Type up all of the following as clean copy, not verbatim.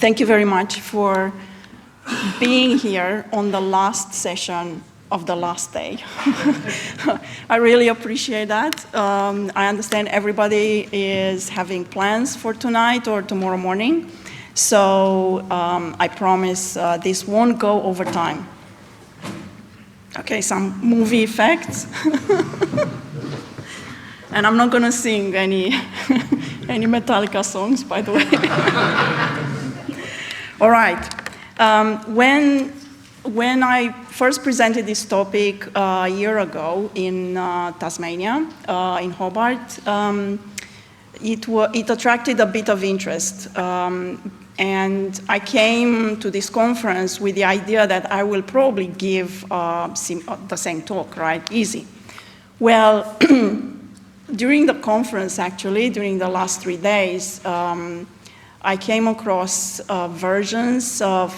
thank you very much for being here on the last session of the last day. I really appreciate that. I understand everybody is having plans for tonight or tomorrow morning. So I promise this won't go over time. Okay, some movie effects. And I'm not going to sing any Metallica songs, by the way. All right. When I first presented this topic a year ago in Tasmania, in Hobart, it attracted a bit of interest. And I came to this conference with the idea that I will probably give the same talk, right? Easy. Well, during the conference, actually, during the last 3 days, I came across versions of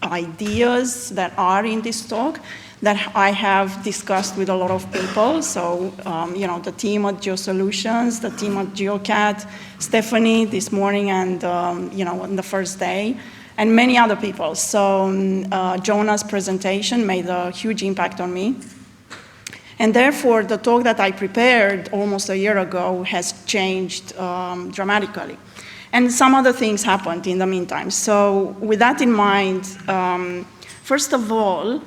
ideas that are in this talk that I have discussed with a lot of people. So, the team at GeoSolutions, the team at GeoCat, Stephanie this morning and, on the first day, and many other people. So Jonah's presentation made a huge impact on me. And therefore, the talk that I prepared almost a year ago has changed dramatically. And some other things happened in the meantime. So with that in mind, first of all,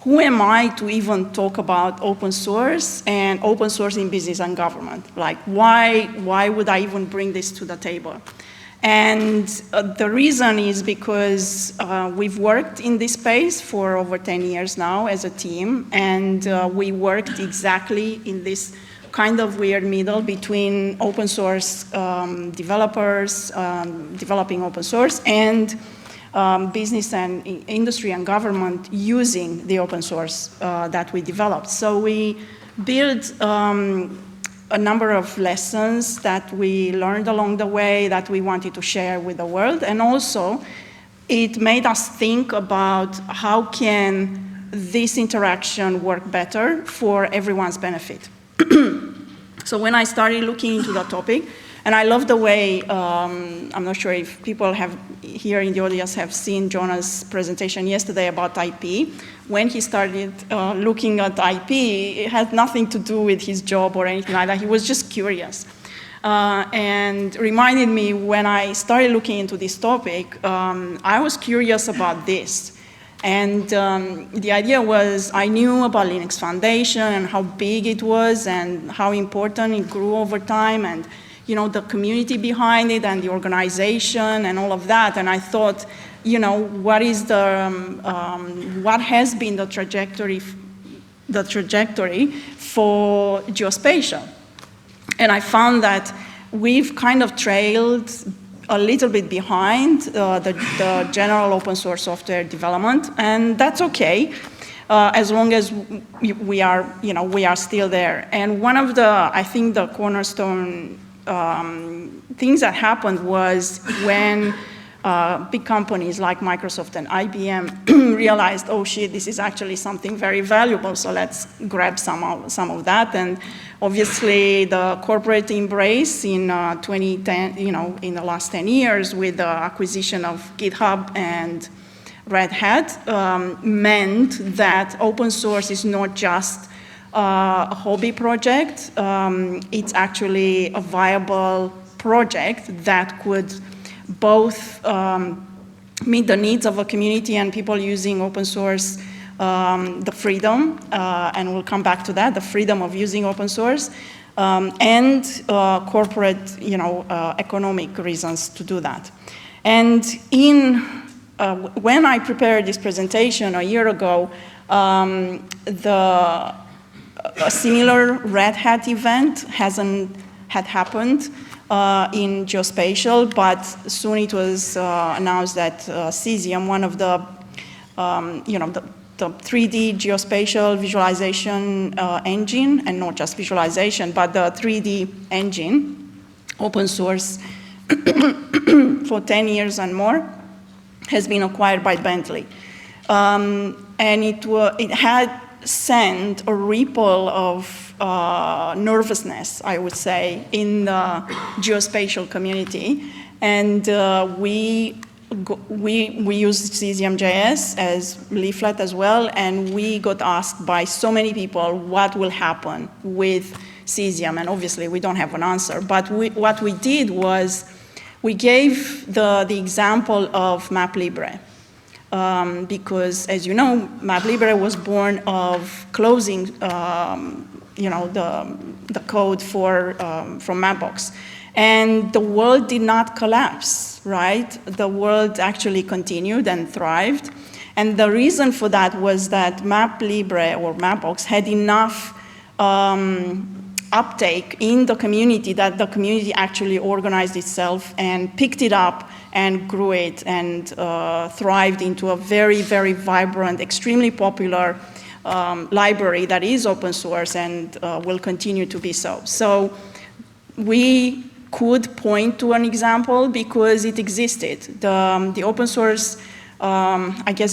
who am I to even talk about open source and open source in business and government? Like, why would I even bring this to the table? And the reason is because we've worked in this space for over 10 years now as a team, and we worked exactly in this kind of weird middle between open source developers, developing open source, and business and industry and government using the open source that we developed. So we built a number of lessons that we learned along the way that we wanted to share with the world. And also, it made us think about how can this interaction work better for everyone's benefit. So when I started looking into the topic, and I love the way, I'm not sure if people have here in the audience have seen Jonah's presentation yesterday about IP. When he started looking at IP, it had nothing to do with his job or anything like that. He was just curious. And reminded me when I started looking into this topic, I was curious about this. And the idea was, I knew about Linux Foundation and how big it was and how important it grew over time, and the community behind it and the organization and all of that. And I thought, what is what has been the trajectory for geospatial? And I found that we've kind of trailed a little bit behind the general open source software development, and that's okay, as long as we are still there. And one of I think the cornerstone things that happened was when big companies like Microsoft and IBM realized, oh shit, this is actually something very valuable, so let's grab some of that. And obviously the corporate embrace in 2010, in the last 10 years with the acquisition of GitHub and Red Hat meant that open source is not just a hobby project, it's actually a viable project that could both meet the needs of a community and people using open source, the freedom, and we'll come back to that, the freedom of using open source, and corporate, economic reasons to do that. And when I prepared this presentation a year ago, a similar Red Hat event had happened in geospatial, but soon it was announced that Cesium, one of the 3D geospatial visualization engine, and not just visualization, but the 3D engine, open source for 10 years and more, has been acquired by Bentley. And it had sent a ripple of nervousness, I would say, in the geospatial community. And we we use Cesium.js as leaflet as well, and we got asked by so many people what will happen with Cesium, and obviously we don't have an answer. But what we did was we gave the example of MapLibre, because, as you know, MapLibre was born of closing, the code from Mapbox. And the world did not collapse, right? The world actually continued and thrived. And the reason for that was that MapLibre or Mapbox had enough uptake in the community that the community actually organized itself and picked it up and grew it and thrived into a very, very vibrant, extremely popular library that is open source and will continue to be so. So we could point to an example because it existed. The open source,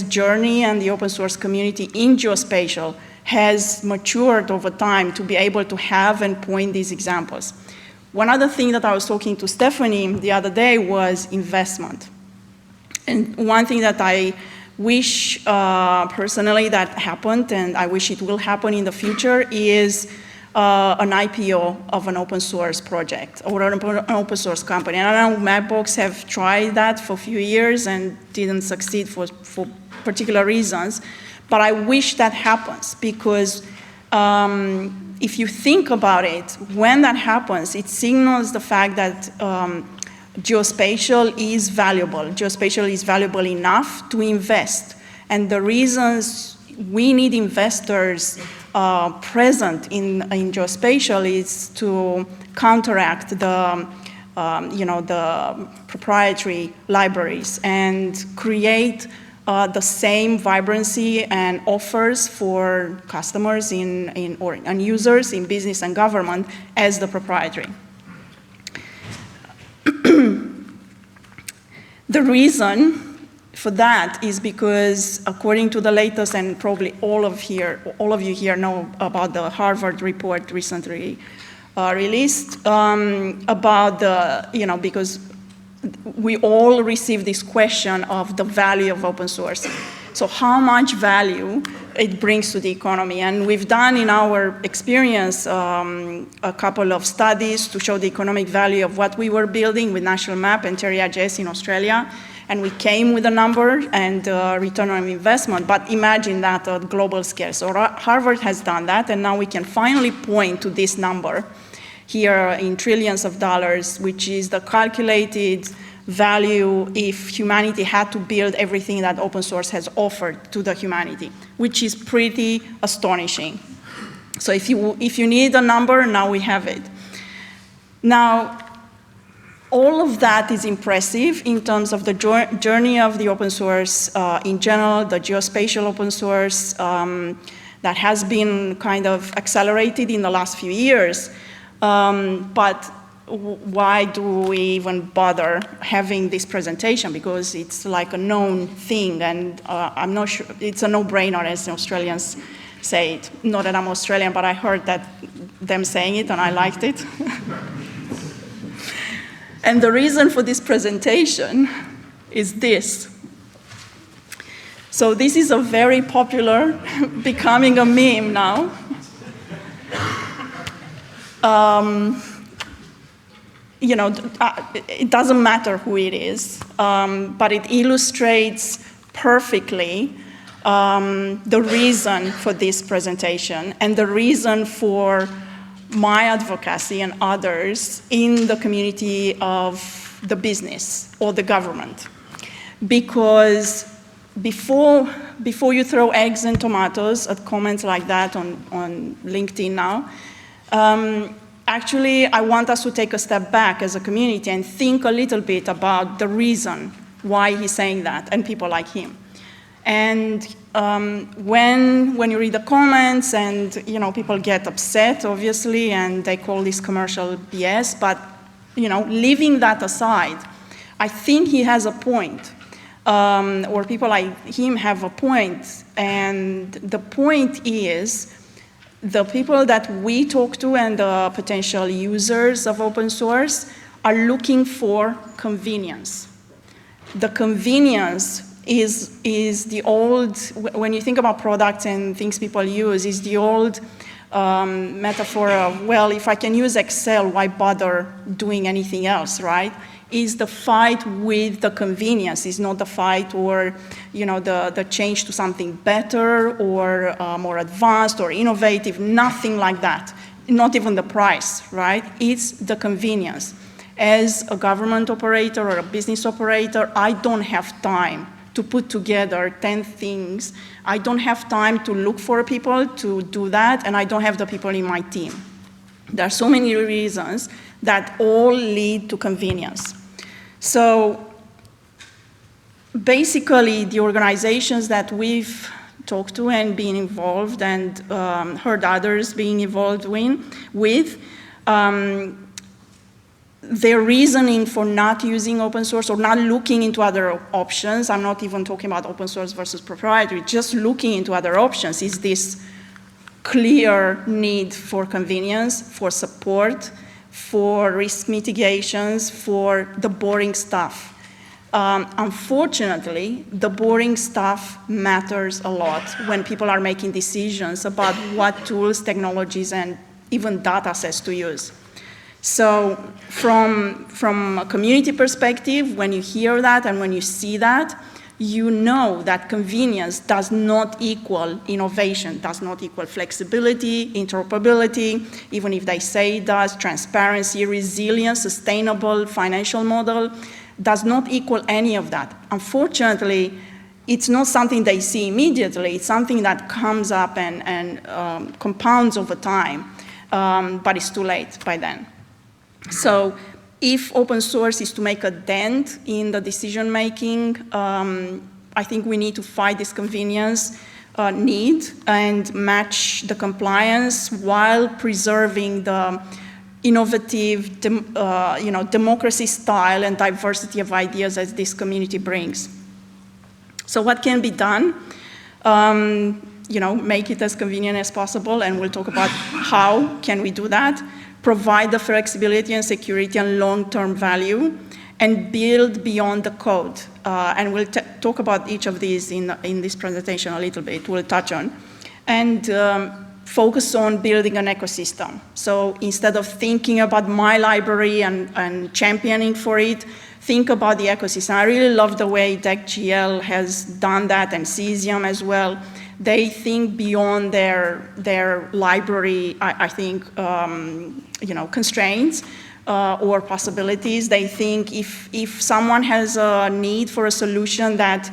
journey and the open source community in geospatial has matured over time to be able to have and point these examples. One other thing that I was talking to Stephanie the other day was investment. And one thing that I wish personally that happened, and I wish it will happen in the future, is an IPO of an open source project or an open source company. And I know Mapbox have tried that for a few years and didn't succeed for particular reasons. But I wish that happens because if you think about it, when that happens, it signals the fact that geospatial is valuable. Geospatial is valuable enough to invest. And the reasons we need investors present in geospatial is to counteract the proprietary libraries and create the same vibrancy and offers for customers and users in business and government as the proprietary. The reason for that is because, according to the latest, and probably all of you here know about the Harvard report recently released about because we all receive this question of the value of open source. So how much value it brings to the economy. And we've done in our experience a couple of studies to show the economic value of what we were building with National Map and Terra.js in Australia. And we came with a number and return on investment, but imagine that at global scale. So Harvard has done that, and now we can finally point to this number here in trillions of dollars, which is the calculated value if humanity had to build everything that open source has offered to the humanity, which is pretty astonishing. So if you need a number, now we have it. Now, all of that is impressive in terms of the journey of the open source in general, the geospatial open source that has been kind of accelerated in the last few years. But why do we even bother having this presentation? Because it's like a known thing, and I'm not sure, it's a no-brainer, as the Australians say it. Not that I'm Australian, but I heard them saying it, and I liked it. And the reason for this presentation is this. So this is a very popular, becoming a meme now. It doesn't matter who it is, but it illustrates perfectly the reason for this presentation and the reason for my advocacy and others in the community of the business or the government. Because before you throw eggs and tomatoes at comments like that on LinkedIn now, actually, I want us to take a step back as a community and think a little bit about the reason why he's saying that, and people like him. And when you read the comments, and people get upset, obviously, and they call this commercial BS, but leaving that aside, I think he has a point, or people like him have a point, and the point is, the people that we talk to and the potential users of open source are looking for convenience. the convenience is the old, when you think about products and things people use, is the old metaphor of, well, if I can use Excel, why bother doing anything else, right? Is the fight with the convenience, is not the fight or, you know, the change to something better or more advanced or innovative, nothing like that. Not even the price, right? It's the convenience. As a government operator or a business operator, I don't have time to put together 10 things. I don't have time to look for people to do that, and I don't have the people in my team. There are so many reasons that all lead to convenience. So basically, the organizations that we've talked to and been involved and heard others being involved with, their reasoning for not using open source or not looking into other options, I'm not even talking about open source versus proprietary, just looking into other options, is this clear need for convenience, for support, for risk mitigations, for the boring stuff. Unfortunately, the boring stuff matters a lot when people are making decisions about what tools, technologies, and even data sets to use. So from a community perspective, when you hear that and when you see that, you know that convenience does not equal innovation, does not equal flexibility, interoperability, even if they say it does, transparency, resilience, sustainable financial model, does not equal any of that. Unfortunately, it's not something they see immediately. It's something that comes up and compounds over time, but it's too late by then. So if open source is to make a dent in the decision-making, I think we need to fight this convenience need and match the compliance while preserving the innovative, democracy style and diversity of ideas as this community brings. So what can be done? Make it as convenient as possible, and we'll talk about how can we do that. Provide the flexibility and security and long-term value, and build beyond the code. And we'll talk about each of these in this presentation a little bit, we'll touch on. And focus on building an ecosystem. So instead of thinking about my library and championing for it, think about the ecosystem. I really love the way DECGL has done that, and Cesium as well. They think beyond their library, I think, constraints or possibilities. They think if someone has a need for a solution that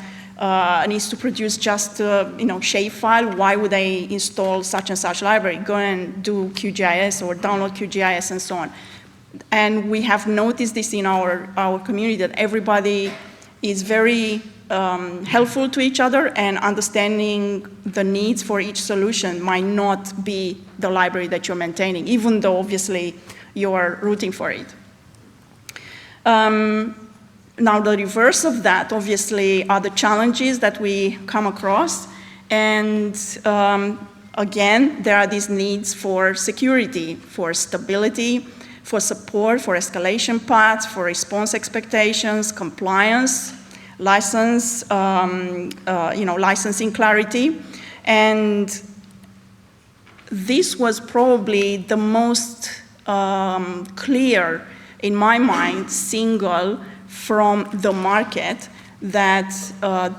needs to produce just a shapefile, why would they install such and such library? Go and do QGIS or download QGIS and so on. And we have noticed this in our community, that everybody is very helpful to each other, and understanding the needs for each solution might not be the library that you're maintaining, even though obviously you're rooting for it. Now the reverse of that obviously are the challenges that we come across, and again, there are these needs for security, for stability, for support, for escalation paths, for response expectations, compliance, license, licensing clarity. And this was probably the most clear, in my mind, signal from the market that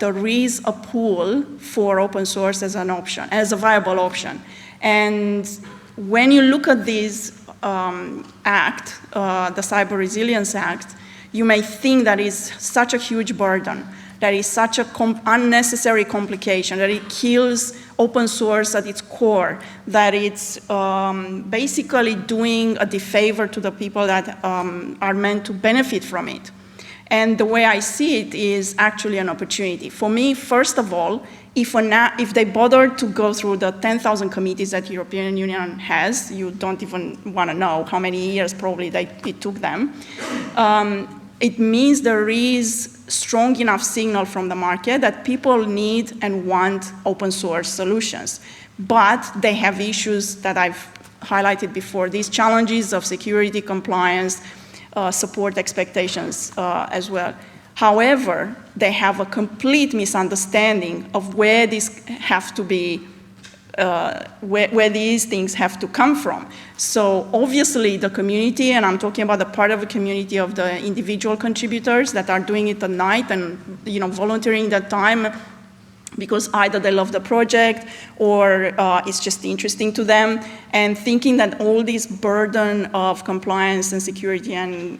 there is a pull for open source as an option, as a viable option. And when you look at this act, the Cyber Resilience Act, you may think that is such a huge burden, that is such an unnecessary complication, that it kills open source at its core, that it's basically doing a disfavor to the people that are meant to benefit from it. And the way I see it is actually an opportunity. For me, first of all, if they bother to go through the 10,000 committees that the European Union has, you don't even want to know how many years probably it took them. It means there is strong enough signal from the market that people need and want open source solutions. But they have issues that I've highlighted before, these challenges of security, compliance, support expectations as well. However, they have a complete misunderstanding of where these have to be, where these things have to come from. So obviously the community, and I'm talking about the part of the community of the individual contributors that are doing it at night and volunteering that time because either they love the project or it's just interesting to them, and thinking that all this burden of compliance and security and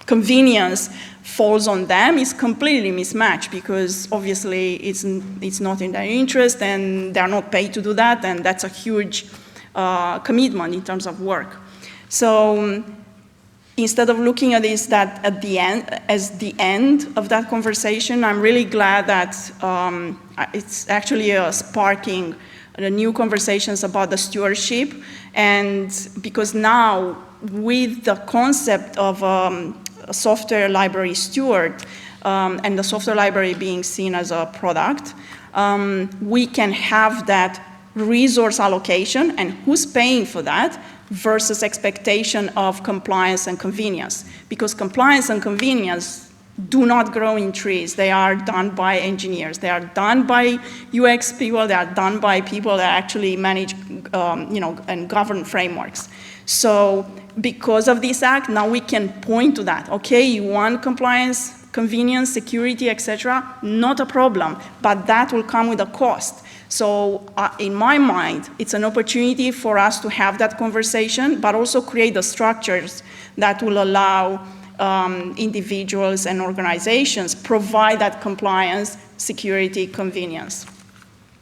convenience falls on them is completely mismatched, because obviously it's not in their interest and they're not paid to do that, and that's a huge commitment in terms of work. So instead of looking at this as the end of that conversation, I'm really glad that it's actually sparking new conversations about the stewardship, and because now with the concept of a software library steward and the software library being seen as a product, we can have that resource allocation and who's paying for that versus expectation of compliance and convenience. Because compliance and convenience do not grow in trees. They are done by engineers. They are done by UX people. They are done by people that actually manage and govern frameworks. So because of this act, now we can point to that. Okay, you want compliance, convenience, security, etc., not a problem, but that will come with a cost. So in my mind, it's an opportunity for us to have that conversation, but also create the structures that will allow individuals and organizations provide that compliance, security, convenience.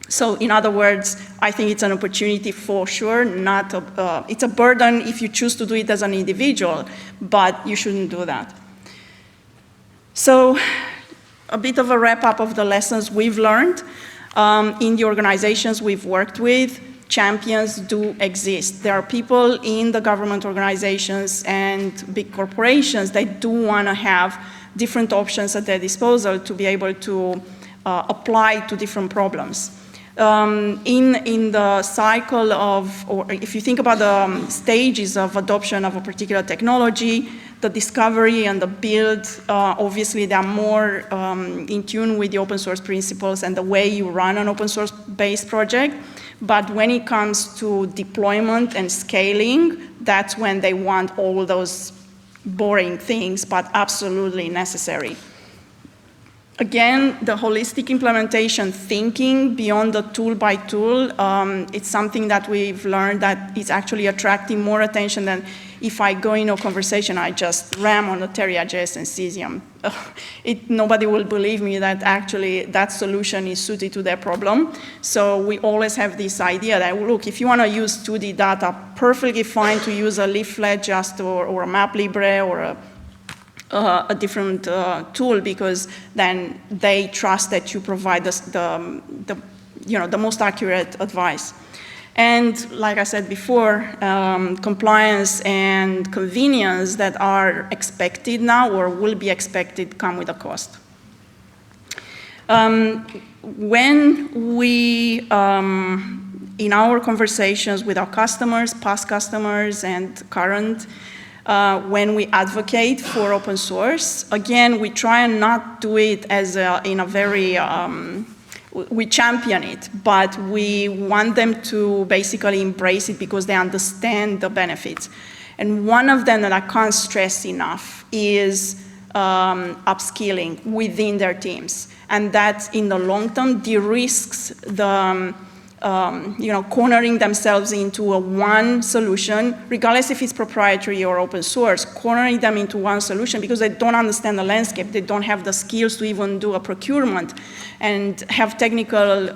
So in other words, I think it's an opportunity for sure, not it's a burden if you choose to do it as an individual, but you shouldn't do that. So a bit of a wrap up of the lessons we've learned. In the organizations we've worked with, champions do exist. There are people in the government organizations and big corporations that do want to have different options at their disposal to be able to apply to different problems. In the cycle of, or if you think about the stages of adoption of a particular technology, the discovery and the build, obviously they are more in tune with the open source principles and the way you run an open source based project. But when it comes to deployment and scaling, that's when they want all those boring things, but absolutely necessary. Again, the holistic implementation thinking beyond the tool by tool, it's something that we've learned that is actually attracting more attention than if I go in a conversation, I just ram on the Terra.js and Cesium. Nobody will believe me that actually that solution is suited to their problem. So we always have this idea that, look, if you want to use 2D data, perfectly fine to use a leaflet just or a MapLibre or a different tool, because then they trust that you provide the most accurate advice. And like I said before, compliance and convenience that are expected now or will be expected come with a cost. When we, in our conversations with our customers, past customers and current, when we advocate for open source, again, we try and not do it as in a very, we champion it, but we want them to basically embrace it because they understand the benefits. And one of them that I can't stress enough is upskilling within their teams. And that in the long term de-risks the cornering themselves into a one solution, regardless if it's proprietary or open source, cornering them into one solution because they don't understand the landscape, they don't have the skills to even do a procurement and have technical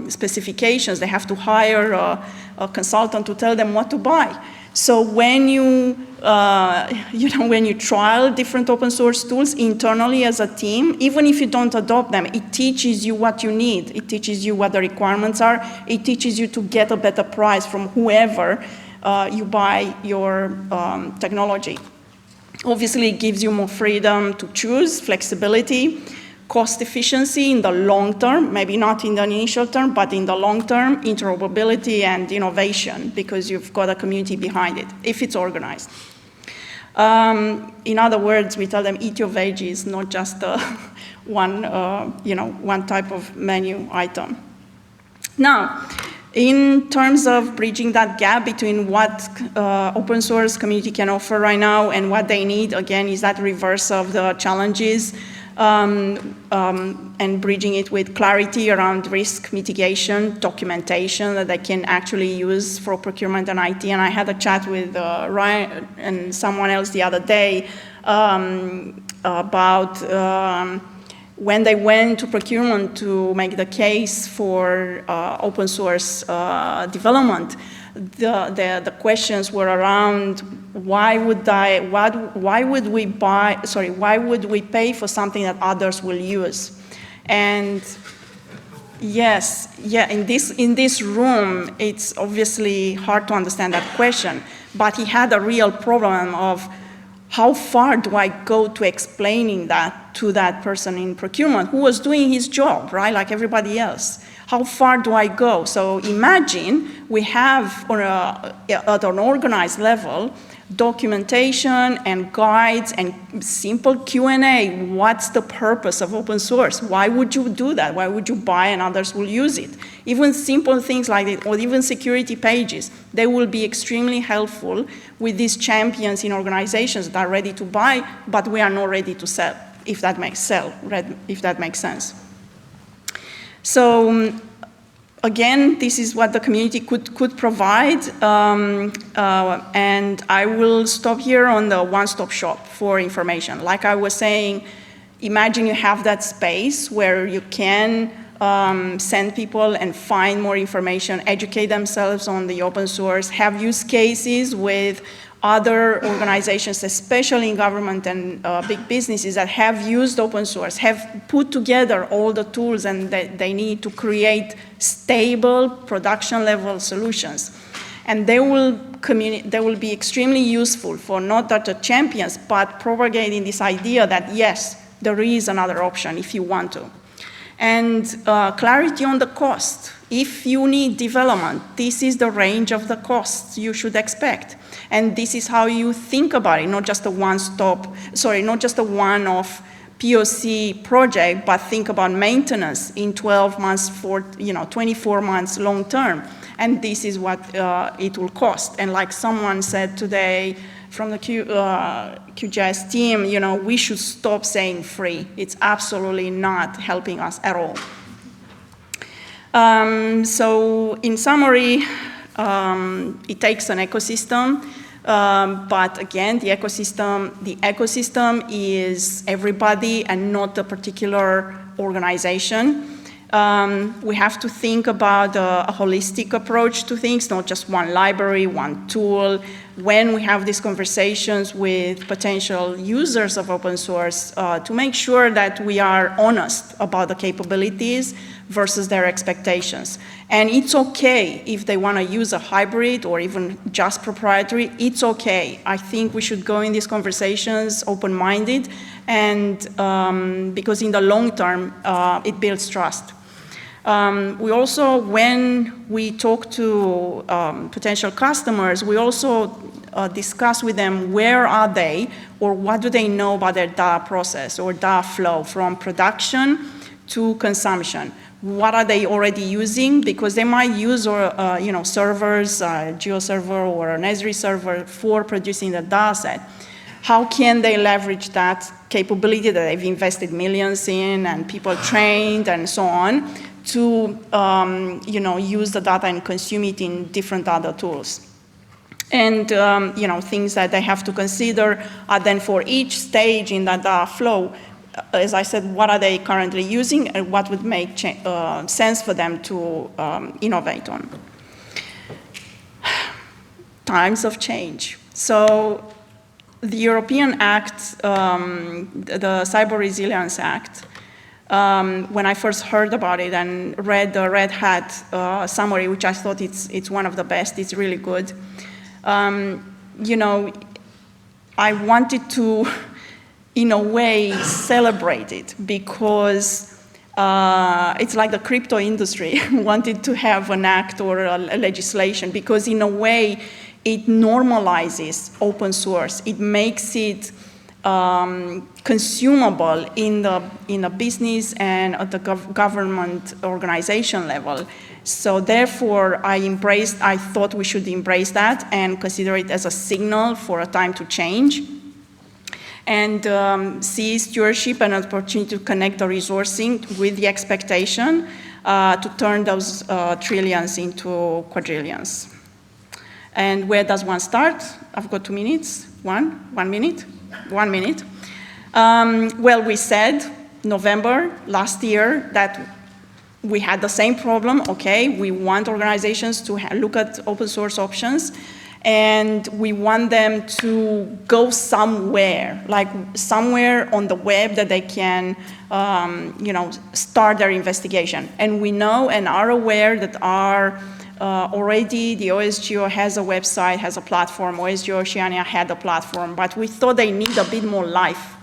specifications. They have to hire a consultant to tell them what to buy. So when you, when you trial different open source tools internally as a team, even if you don't adopt them, it teaches you what you need. It teaches you what the requirements are. It teaches you to get a better price from whoever you buy your technology. Obviously, it gives you more freedom to choose, flexibility, cost efficiency in the long term, maybe not in the initial term, but in the long term, interoperability and innovation, because you've got a community behind it, if it's organized. In other words, we tell them eat your veggies, not just one type of menu item. Now, in terms of bridging that gap between what open source community can offer right now and what they need, again, is that reverse of the challenges and bridging it with clarity around risk mitigation, documentation that they can actually use for procurement and IT. And I had a chat with Ryan and someone else the other day about when they went to procurement to make the case for open source development, the questions were around why would we pay for something that others will use? And yes, yeah, in this room, it's obviously hard to understand that question, but he had a real problem of how far do I go to explaining that to that person in procurement who was doing his job, right, like everybody else? How far do I go? So imagine we have, at an organized level, documentation and guides and simple Q&A. What's the purpose of open source? Why would you do that? Why would you buy and others will use it? Even simple things like it, or even security pages, they will be extremely helpful with these champions in organizations that are ready to buy, but we are not ready to sell, if that makes sense. So again, this is what the community could provide, and I will stop here on the one-stop shop for information. Like I was saying, imagine you have that space where you can send people and find more information, educate themselves on the open source, have use cases with other organizations, especially in government and big businesses that have used open source, have put together all the tools and they need to create stable production-level solutions. And they will be extremely useful for not just the champions, but propagating this idea that, yes, there is another option if you want to. And clarity on the cost. If you need development, this is the range of the costs you should expect. And this is how you think about it, not just a one-off POC project, but think about maintenance in 12 months, 24 months long term. And this is what it will cost. And like someone said today from the QGIS team, we should stop saying free. It's absolutely not helping us at all. So in summary, it takes an ecosystem, but again, the ecosystem is everybody and not a particular organization. We have to think about a holistic approach to things, not just one library, one tool. When we have these conversations with potential users of open source, to make sure that we are honest about the capabilities versus their expectations. And it's okay if they want to use a hybrid or even just proprietary, it's okay. I think we should go in these conversations open-minded, and because in the long term, it builds trust. We also, when we talk to potential customers, we also discuss with them where are they or what do they know about their data process or data flow from production to consumption. What are they already using? Because they might use servers, a GeoServer or an Esri server for producing the data set. How can they leverage that capability that they've invested millions in and people trained and so on to use the data and consume it in different other tools? And things that they have to consider are then for each stage in that data flow, as I said, what are they currently using and what would make sense for them to innovate on. Times of change. So the European Act, the Cyber Resilience Act, when I first heard about it and read the Red Hat summary, which I thought it's one of the best, it's really good. I wanted to, in a way, celebrate it because it's like the crypto industry wanted to have an act or a legislation because in a way it normalizes open source. It makes it consumable in the business and at the government organization level. So therefore, I thought we should embrace that and consider it as a signal for a time to change. And see stewardship and an opportunity to connect the resourcing with the expectation to turn those trillions into quadrillions. And where does one start? I've got 2 minutes. 1 minute? 1 minute. Well, we said November last year that we had the same problem. Okay, we want organizations to look at open source options, and we want them to go somewhere, like somewhere on the web that they can, start their investigation. And we know and are aware that already the OSGeo has a website, has a platform. OSGeo Oceania had a platform, but we thought they need a bit more life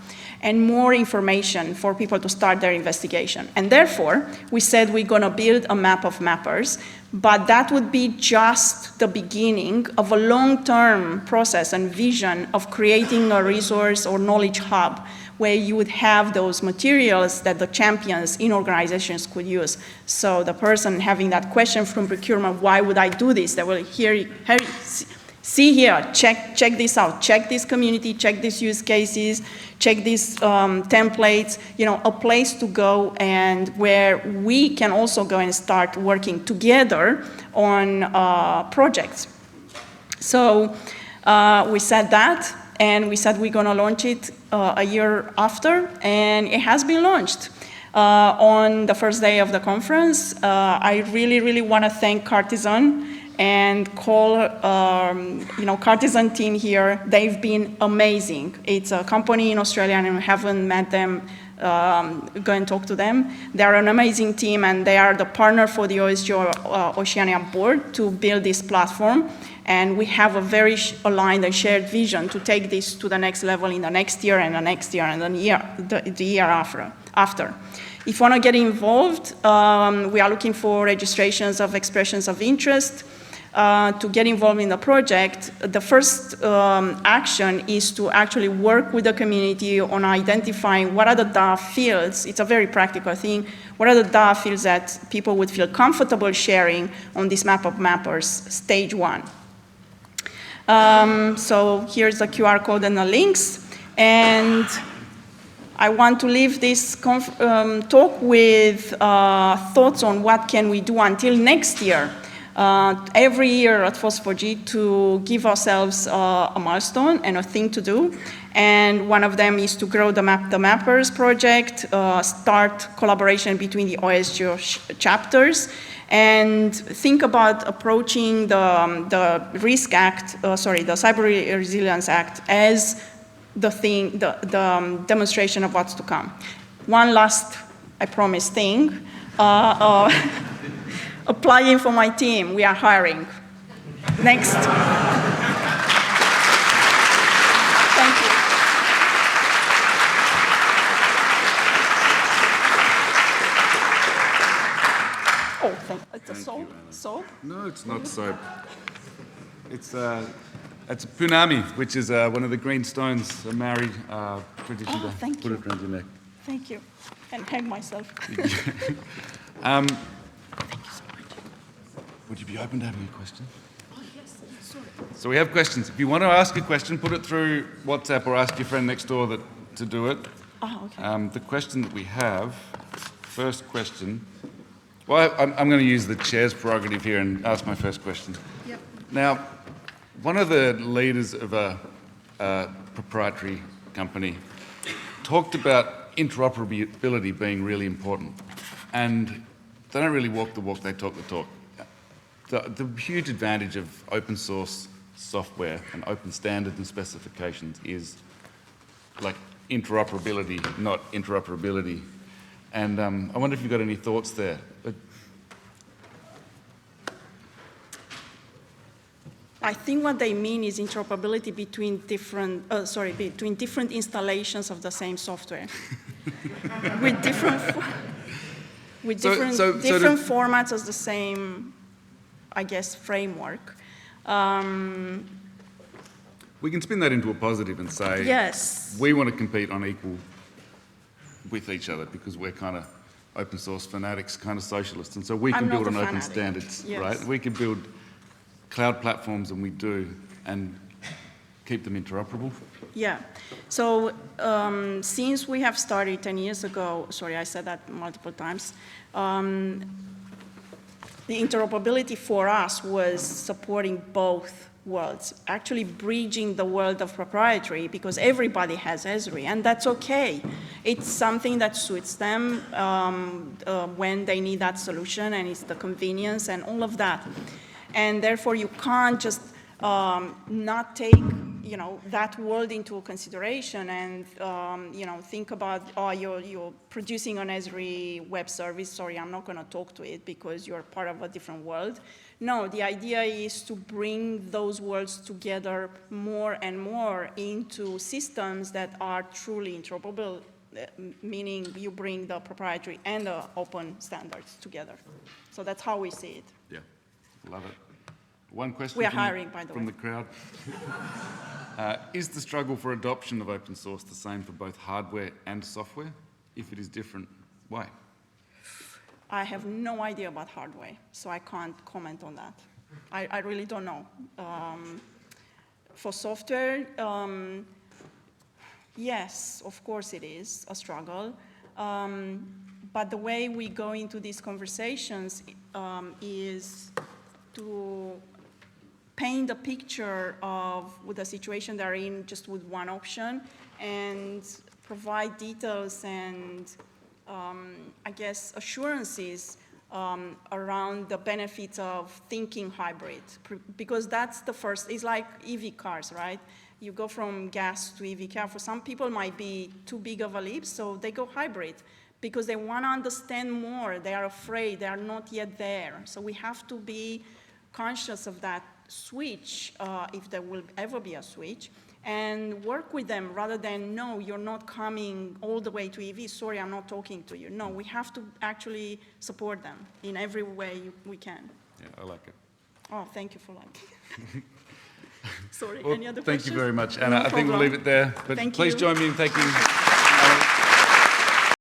and more information for people to start their investigation. And therefore, we said we're gonna build a map of mappers, but that would be just the beginning of a long-term process and vision of creating a resource or knowledge hub where you would have those materials that the champions in organizations could use. So the person having that question from procurement, why would I do this? They will see here, check this out, check this community, check these use cases, check these templates, a place to go and where we can also go and start working together on projects. So we said that, and we said we're gonna launch it a year after, and it has been launched. On the first day of the conference, I really, really wanna thank Cartizan and call, Cartizan team here. They've been amazing. It's a company in Australia, and I haven't met them. Go and talk to them. They're an amazing team, and they are the partner for the OSGeo Oceania board to build this platform. And we have a very aligned and shared vision to take this to the next level in the next year and the next year and the year after. If you want to get involved, we are looking for registrations of expressions of interest. To get involved in the project, the first action is to actually work with the community on identifying what are the DAO fields. It's a very practical thing. What are the DAO fields that people would feel comfortable sharing on this map of mappers, stage 1. So here's the QR code and the links. And I want to leave this talk with thoughts on what can we do until next year. Every year at FOSS4G to give ourselves a milestone and a thing to do. And one of them is to grow the Mappers project, start collaboration between the OSGeo chapters, and think about approaching the Risk Act, the Cyber Resilience Act as the demonstration of what's to come. One last, I promise, thing. Applying for my team, we are hiring. Next. Thank you. Oh, it's a soap? Soap? No, it's not soap. It's punami, which is one of the green stones, a Maori tradition to put it around your neck. Thank you. And hang myself. Would you be open to having a question? Oh, yes, sorry. So we have questions. If you want to ask a question, put it through WhatsApp or ask your friend next door to do it. Oh, okay. The question that we have, first question, well, I'm going to use the chair's prerogative here and ask my first question. Yep. Now, one of the leaders of a proprietary company talked about interoperability being really important. And they don't really walk the walk, they talk the talk. The huge advantage of open source software and open standards and specifications is like interoperability, not interoperability. And I wonder if you've got any thoughts there. I think what they mean is interoperability between different, between different installations of the same software. with different formats as the same, I guess, framework. We can spin that into a positive and say, Yes. we want to compete on equal with each other because we're kind of open source fanatics, kind of socialists, and so we can I'm not build a on open fanatic. standards, Yes. right? We can build cloud platforms, and we do, and keep them interoperable. Yeah. So since we have started 10 years ago, sorry, I said that multiple times, the interoperability for us was supporting both worlds, actually bridging the world of proprietary, because everybody has Esri, and that's okay. It's something that suits them when they need that solution, and it's the convenience and all of that. And therefore, you can't just not take, that world into consideration and, think about, oh, you're producing an Esri web service. Sorry, I'm not going to talk to it because you're part of a different world. No, the idea is to bring those worlds together more and more into systems that are truly interoperable, meaning you bring the proprietary and the open standards together. So that's how we see it. Yeah, love it. One question We are hiring, by the from way. the crowd. Is the struggle for adoption of open source the same for both hardware and software? If it is different, why? I have no idea about hardware, so I can't comment on that. I really don't know. For software, yes, of course it is a struggle. But the way we go into these conversations is to paint a picture of the situation they're in just with one option and provide details and I guess assurances around the benefits of thinking hybrid, because that's the first, it's like EV cars, right? You go from gas to EV car. For some people it might be too big of a leap, so they go hybrid because they want to understand more. They are afraid, they are not yet there. So we have to be conscious of that switch, if there will ever be a switch, and work with them rather than, no, you're not coming all the way to EV, sorry, I'm not talking to you. No, we have to actually support them in every way we can. Yeah, I like it. Oh, thank you for liking. Sorry, Well, any other thank questions? you very much, Anna. No I think we'll problem. leave it there, but Thank please you. join me in thanking